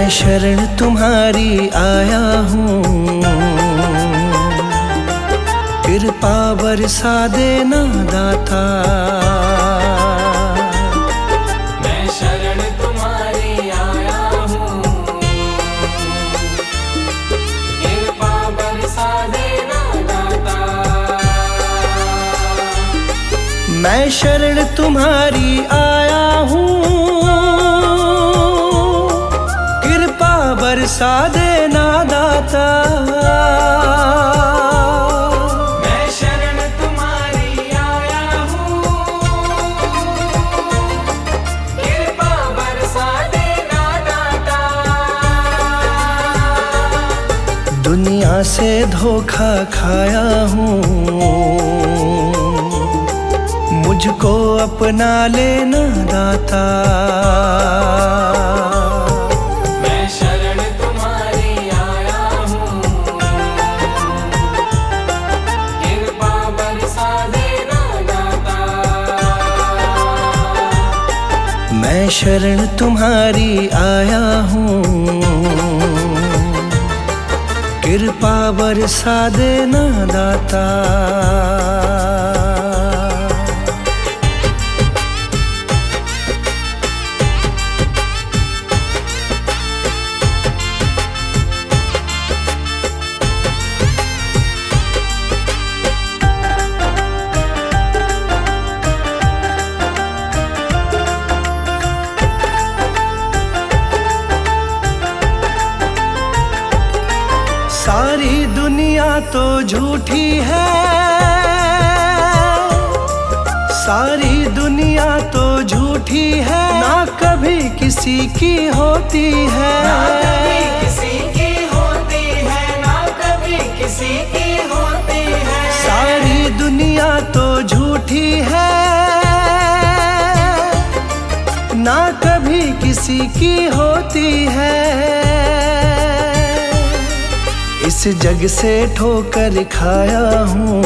मैं शरण तुम्हारी आया हूँ, कृपा बरसा देना दाता। मैं शरण तुम्हारी आया हूँ, कृपा बरसा देना दाता। मैं शरण तुम्हारी आया हूँ, कृपा बरसा देना दाता। मैं शरण तुम्हारी आया हूँ, कृपा बरसा देना दाता। दुनिया से धोखा खाया हूँ, मुझको अपना लेना दाता। मैं शरण तुम्हारी आया हूँ, कृपा बरसा देना दाता। मैं शरण तुम्हारी आया हूँ, कृपा बरसा देना दाता। सारी दुनिया तो झूठी है, सारी दुनिया तो झूठी है, ना कभी किसी की होती है। ना कभी किसी की होती है, ना कभी किसी की होती है। सारी दुनिया तो झूठी है, ना कभी किसी की होती है। इस जग से ठोकर खाया हूँ,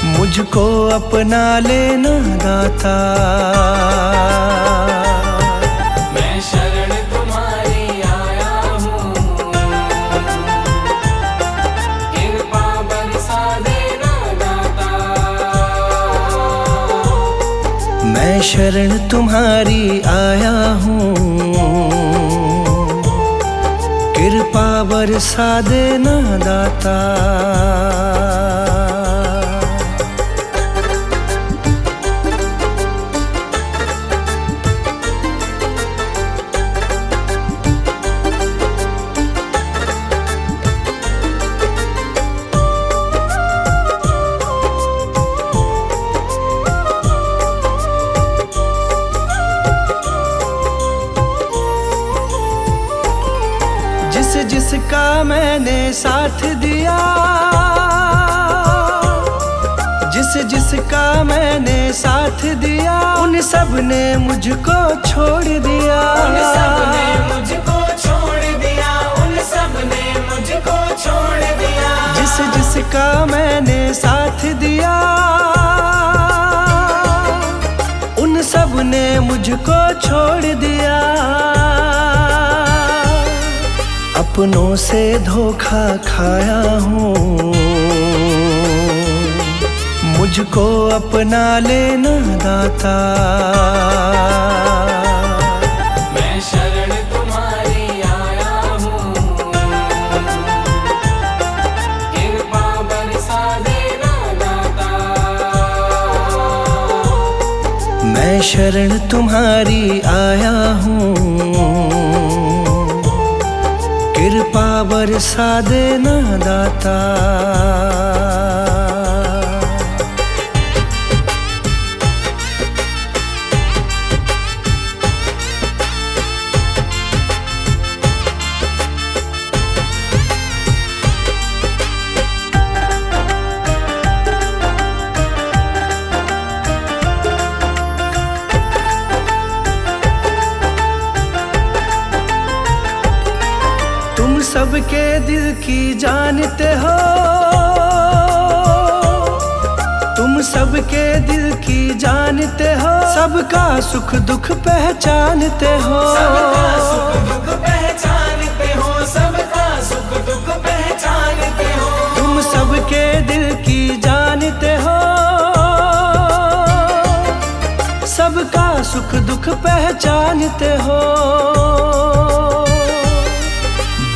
मुझको अपना लेना दाता। मैं शरण तुम्हारी आया हूँ, कृपा बरसा देना दाता। मैं शरण तुम्हारी आया हूँ, कृपा बरसा देना दाता। जिसका मैंने साथ दिया, जिसका मैंने साथ दिया, उन सब ने मुझको छोड़ दिया। उन सब ने मुझको छोड़ दिया, उन सब ने मुझको छोड़ दिया। जिसका मैंने साथ दिया, उन सब ने मुझको छोड़ दिया। अपनों से धोखा खाया हूँ, मुझको अपना लेना दाता। मैं शरण तुम्हारी आया हूँ, कृपा बरसा देना दाता। मैं शरण तुम्हारी आया हूँ, कृपा बरसा देना दाता। तुम सबके दिल की जानते हो, तुम सबके दिल की जानते हो, सबका सुख दुख पहचानते हो। सबका सुख दुख पहचानते हो, सबका सुख दुख पहचानते हो। तुम सबके दिल की जानते हो, सबका सुख दुख पहचानते हो।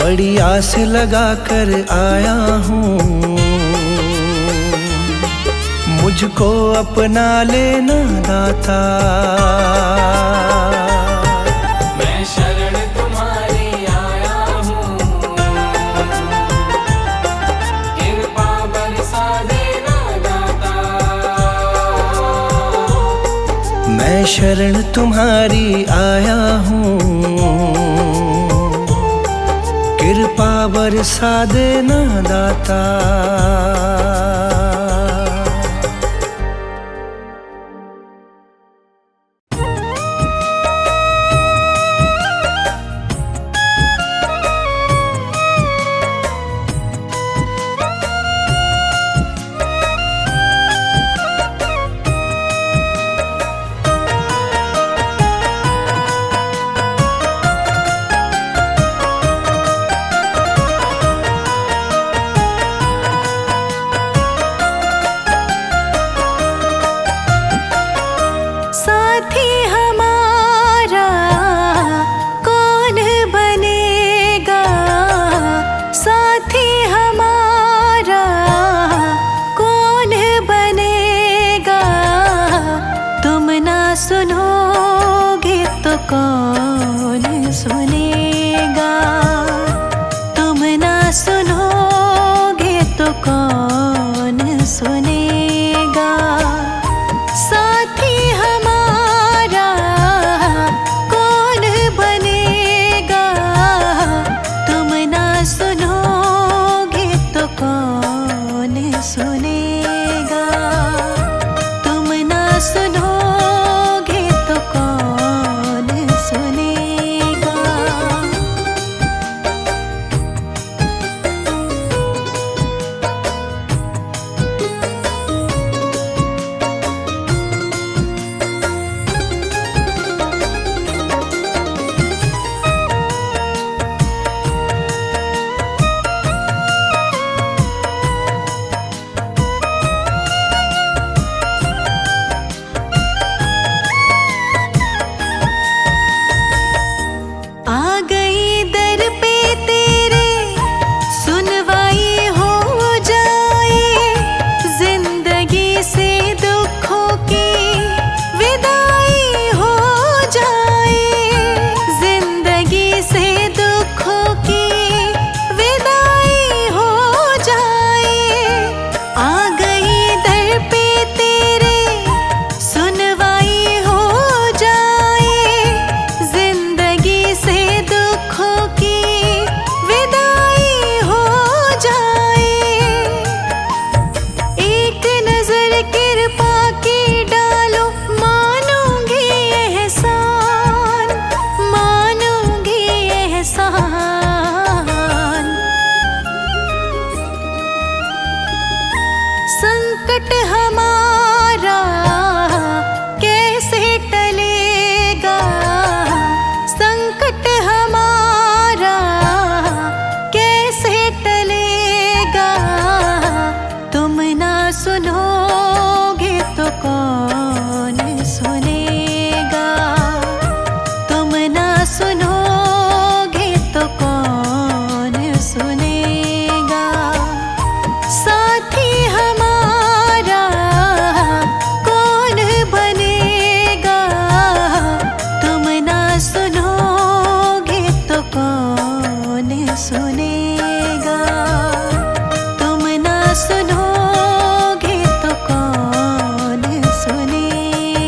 बड़ी आस लगा कर आया हूँ, मुझको अपना लेना दाता। मैं शरण तुम्हारी आया हूँ, कृपा बरसा देना दाता। मैं शरण तुम्हारी आया हूँ, कृपा बरसा देना दाता। सुनोगे तो कौन सुनेगा, तुम ना सुनोगे तो कौन सुनेगा। साथी हमारा कौन बनेगा, तुम ना सुनोगे तो कौन सुनेगा। तुम ना सुनो संकट हमारा कैसे टलेगा, संकट हमारा कैसे टलेगा। तुम ना सुनोगे तो कौन सुनेगा, तुम ना सुनोगे तो कौन सुनेगा। साथी हमारा कौन बनेगा, तुम ना सुनोगे तो कौन सुनेगा। तुम ना सुनोगे तो कौन सुनेगा।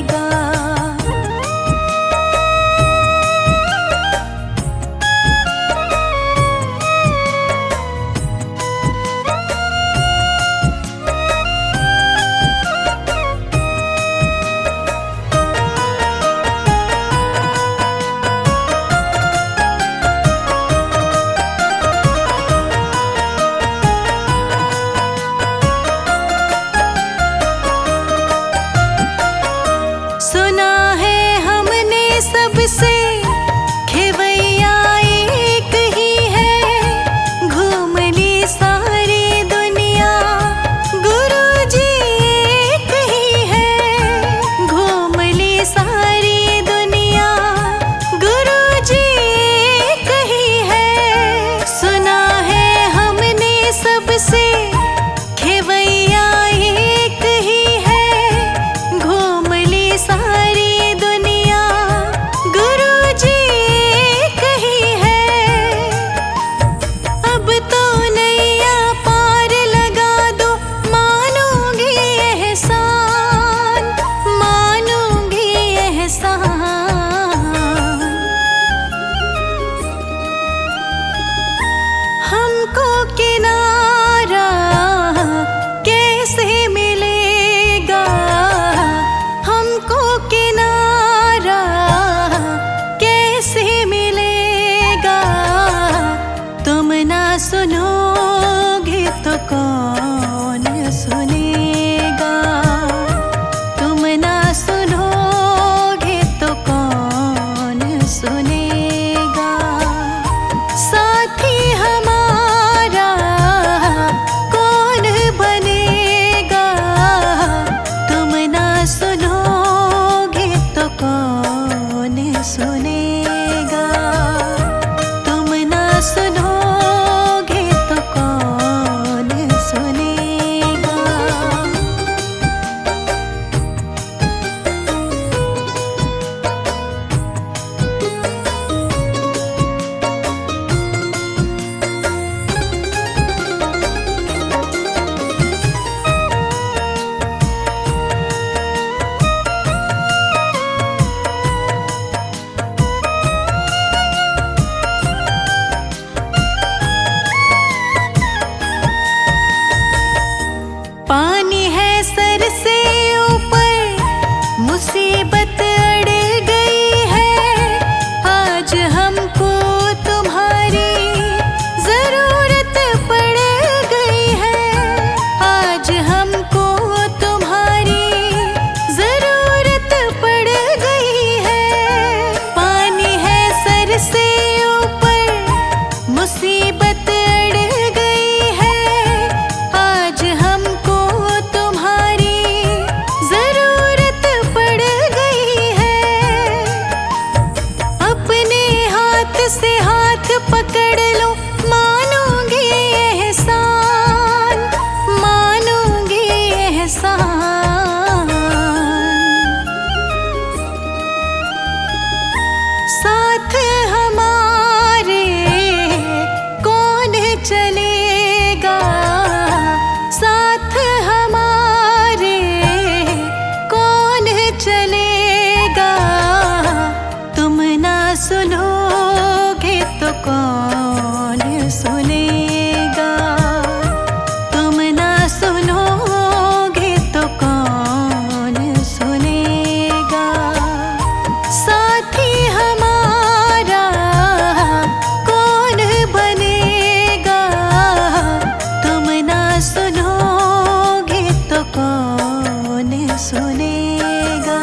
सुनेगा।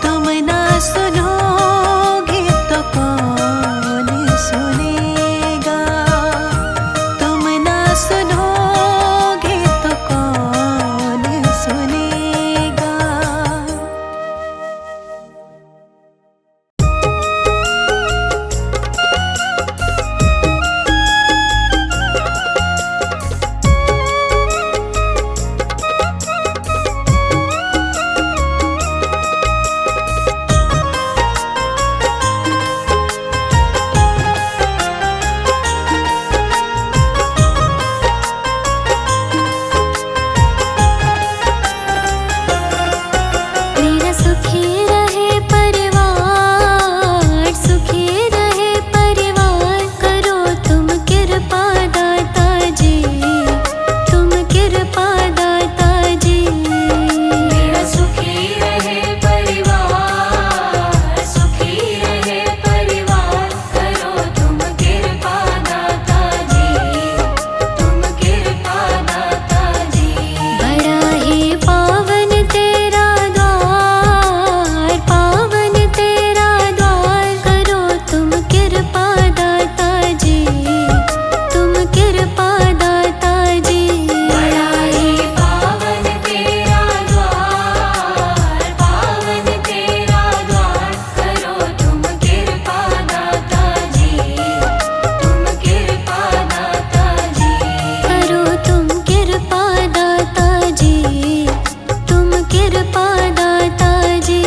तुम ना सुनोगे तो कौन सुनेगा? तुम ना सुनोगे तो कौन सुनेगा? मेरा सुखी रहे परिवार, सुखी रहे परिवार। करो तुम कृपा दाता जी, तुम कृपा दाता जी। मेरा सुखी रहे परिवार, सुखी रहे परिवार। करो तुम कृपा दाता जी, तुम कृपा दाता जी। बड़ा ही पावन तेरा द्वार, पावन तेरा द्वार। करो तुम कृपा दाता जी, तुम कृपा दाता जी। बड़ा ही पावन तेरा द्वार, पावन तेरा द्वार। करो तुम कृपा दाता जी, तुम कृपा दाता जी। करो तुम कृपा दाता जी, तुम कृपा दाता जी।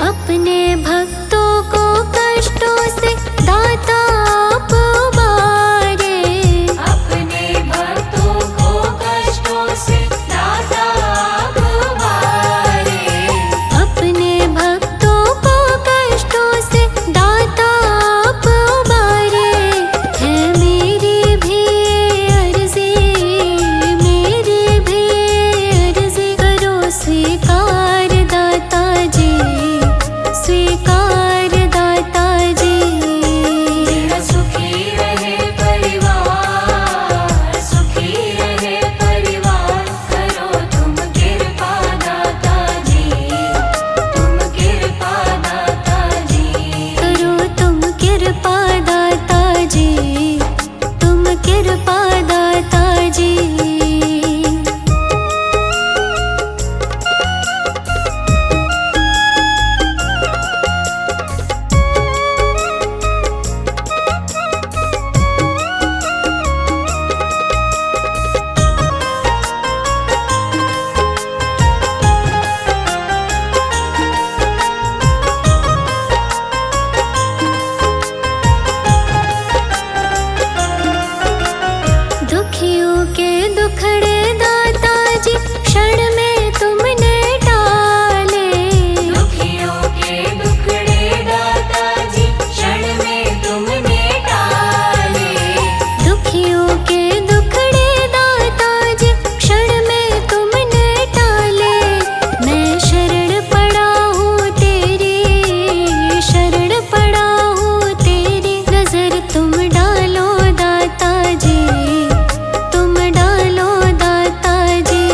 अपने भक्तों को कष्टों से दाता आप उबारे। अपने भक्तों को कष्टों से दाता आप उबारे। अपने भक्तों को कष्टों से दाता आप उबारे। है मेरी भी अर्जी, मेरी भी अर्जी। करो स्वीकार दाता जी, स्वीकार दाता जी। मेरा सुखी रहे परिवार, सुखी रहे परिवार। करो तुम कृपा दाता जी, तुम कृपा दाता जी। करो तुम कृपा दाता जी, तुम कृपा दाता जी। दुखियों के दुखड़े दाता जी, क्षण में तुमने टाले। दुखियों के दुखड़े दाता जी, क्षण में तुमने टाले। दुखियों के दुखड़े दाता जी, क्षण में तुमने टाले। मैं शरण पड़ा हूँ तेरी, शरण पड़ा हूँ तेरी। नजर तुम डालो दाता जी, तुम डालो दाता जी।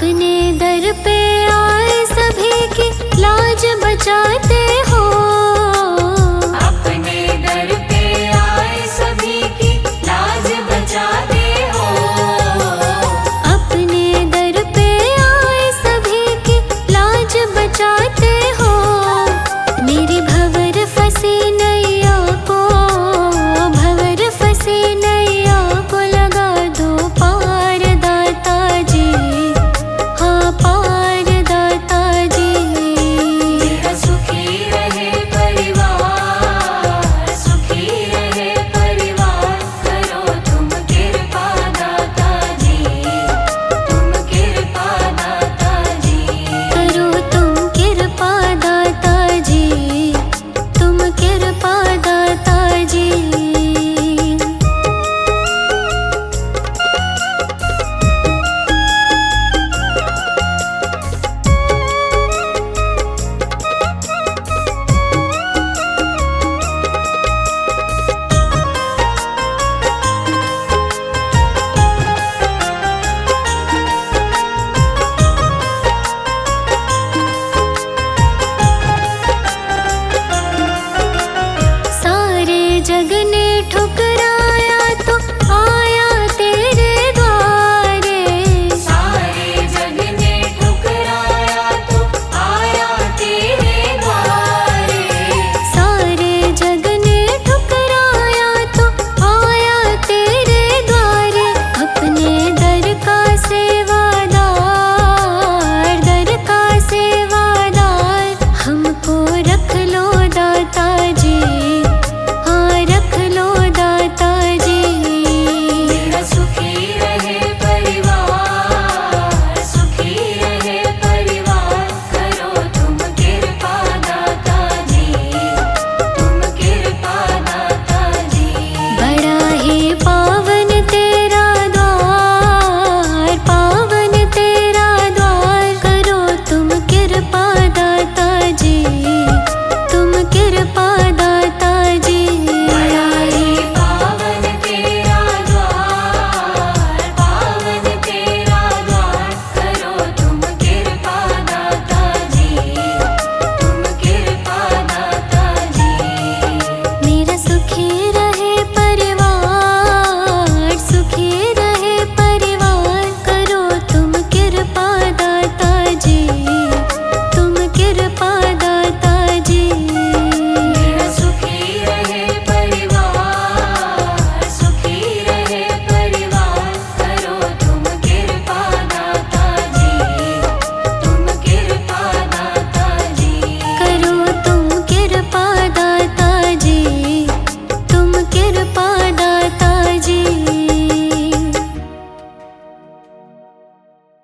अपने दर पे आए सभी की लाज बचाते